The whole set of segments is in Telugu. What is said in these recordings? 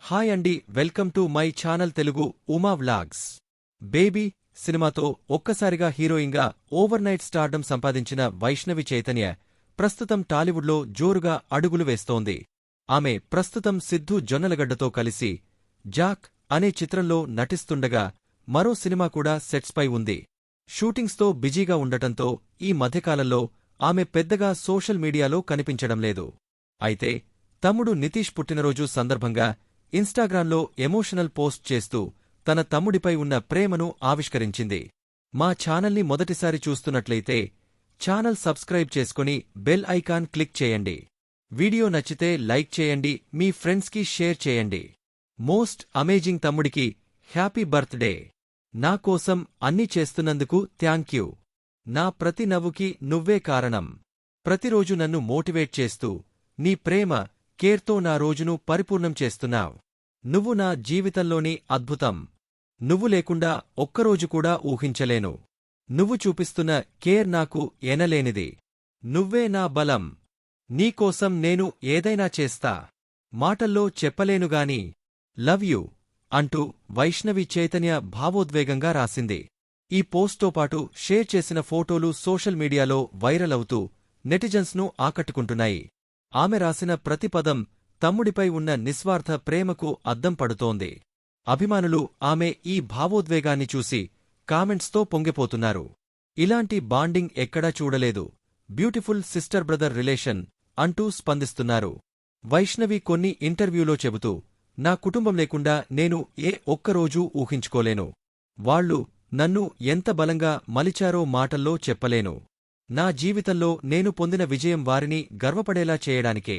హాయ్ అండి, welcome to my channel Telugu Uma vlogs. Baby సినిమాతో ఒక్కసారిగా హీరోయిన్గా ఓవర్ నైట్ స్టార్డమ్ సంపాదించిన వైష్ణవి చైతన్య ప్రస్తుతం టాలీవుడ్లో జోరుగా అడుగులు వేస్తోంది. ఆమె ప్రస్తుతం సిద్ధూ జొన్నలగడ్డతో కలిసి జాక్ అనే చిత్రంలో నటిస్తుండగా మరో సినిమా కూడా సెట్స్పై ఉంది. షూటింగ్స్తో బిజీగా ఉండటంతో ఈ మధ్యకాలంలో ఆమె పెద్దగా సోషల్ మీడియాలో కనిపించడం లేదు. అయితే తమ్ముడు నితీష్ పుట్టినరోజు సందర్భంగా ఇన్స్టాగ్రామ్లో ఎమోషనల్ పోస్ట్ చేస్తూ తన తమ్ముడిపై ఉన్న ప్రేమను ఆవిష్కరించింది. మా ఛానల్ని మొదటిసారి చూస్తున్నట్లయితే ఛానల్ సబ్స్క్రైబ్ చేసుకుని బెల్ ఐకాన్ క్లిక్ చేయండి. వీడియో నచ్చితే లైక్ చేయండి, మీ ఫ్రెండ్స్కి షేర్ చేయండి. మోస్ట్ అమేజింగ్ తమ్ముడికి హ్యాపీ బర్త్డే. నా కోసం అన్నీ చేస్తున్నందుకు థ్యాంక్యూ. నా ప్రతి నవ్వుకి నువ్వే కారణం. ప్రతిరోజు నన్ను మోటివేట్ చేస్తూ నీ ప్రేమ, కేర్తో నా రోజును పరిపూర్ణం చేస్తున్నావ్. నువ్వు నా జీవితంలోని అద్భుతం. నువ్వు లేకుండా ఒక్కరోజు కూడా ఊహించలేను. నువ్వు చూపిస్తున్న కేర్ నాకు ఎనలేనిది. నువ్వే నా బలం. నీకోసం నేను ఏదైనా చేస్తా. మాటల్లో చెప్పలేనుగాని లవ్ యూ అంటూ వైష్ణవి చైతన్య భావోద్వేగంగా రాసింది. ఈ పోస్ట్తో పాటు షేర్ చేసిన ఫోటోలు సోషల్ మీడియాలో వైరల్ అవుతూ నెటిజన్స్ను ఆకట్టుకుంటున్నాయి. ఆమె రాసిన ప్రతి పదం తమ్ముడిపై ఉన్న నిస్వార్థ ప్రేమకు అద్దం పడుతోంది. అభిమానులు ఆమె ఈ భావోద్వేగాన్ని చూసి కామెంట్స్తో పొంగిపోతున్నారు. ఇలాంటి బాండింగ్ ఎక్కడా చూడలేదు. బ్యూటిఫుల్ సిస్టర్ బ్రదర్ రిలేషన్ అంటూ స్పందిస్తున్నారు. వైష్ణవి కొన్ని ఇంటర్వ్యూలో చెబుతూ, నా కుటుంబం లేకుండా నేను ఏ ఒక్కరోజూ ఊహించుకోలేను. వాళ్లు నన్ను ఎంత బలంగా మలిచారో మాటల్లో చెప్పలేను. నా జీవితంలో నేను పొందిన విజయం వారిని గర్వపడేలా చేయడానికే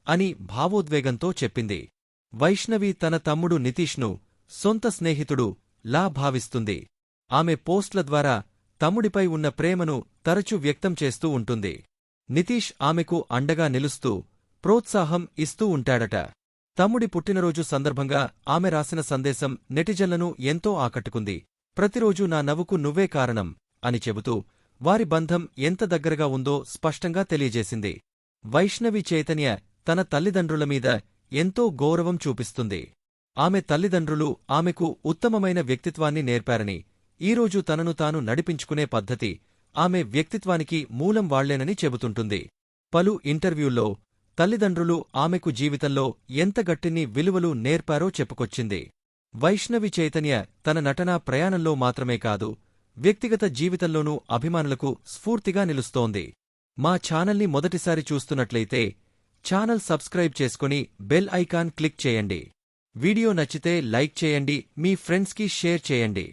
అని భావోద్వేగంతో చెప్పింది. వైష్ణవి తన తమ్ముడు నితీష్ను సొంత స్నేహితుడు లా భావిస్తుంది. ఆమె పోస్ట్ల ద్వారా తమ్ముడిపై ఉన్న ప్రేమను తరచు వ్యక్తం చేస్తూ ఉంటుంది. నితీష్ ఆమెకు అండగా నిలుస్తూ ప్రోత్సాహం ఇస్తూ ఉంటాడట. తమ్ముడి పుట్టినరోజు సందర్భంగా ఆమె రాసిన సందేశం నెటిజన్లను ఎంతో ఆకట్టుకుంది. ప్రతిరోజూ నా నవ్వుకు నువ్వే కారణం అని చెబుతూ వారి బంధం ఎంత దగ్గరగా ఉందో స్పష్టంగా తెలియజేసింది. వైష్ణవి చైతన్య తన తల్లిదండ్రుల మీద ఎంతో గౌరవం చూపిస్తుంది. ఆమె తల్లిదండ్రులు ఆమెకు ఉత్తమమైన వ్యక్తిత్వాన్ని నేర్పారని, ఈరోజు తనను తాను నడిపించుకునే పద్ధతి ఆమె వ్యక్తిత్వానికి మూలం వాళ్లేనని చెబుతుంటుంది. పలు ఇంటర్వ్యూల్లో తల్లిదండ్రులు ఆమెకు జీవితంలో ఎంత గట్టిని విలువలు నేర్పారో చెప్పుకొచ్చింది. వైష్ణవి చైతన్య తన నటనా ప్రయాణంలో మాత్రమే కాదు, వ్యక్తిగత జీవితంలోనూ అభిమానులకు స్ఫూర్తిగా నిలుస్తోంది. మా ఛానల్ని మొదటిసారి చూస్తున్నట్లయితే ఛానల్ సబ్స్క్రైబ్ చేసుకుని బెల్ ఐకాన్ క్లిక్ చేయండి. వీడియో నచ్చితే లైక్ చేయండి, మీ ఫ్రెండ్స్కి షేర్ చేయండి.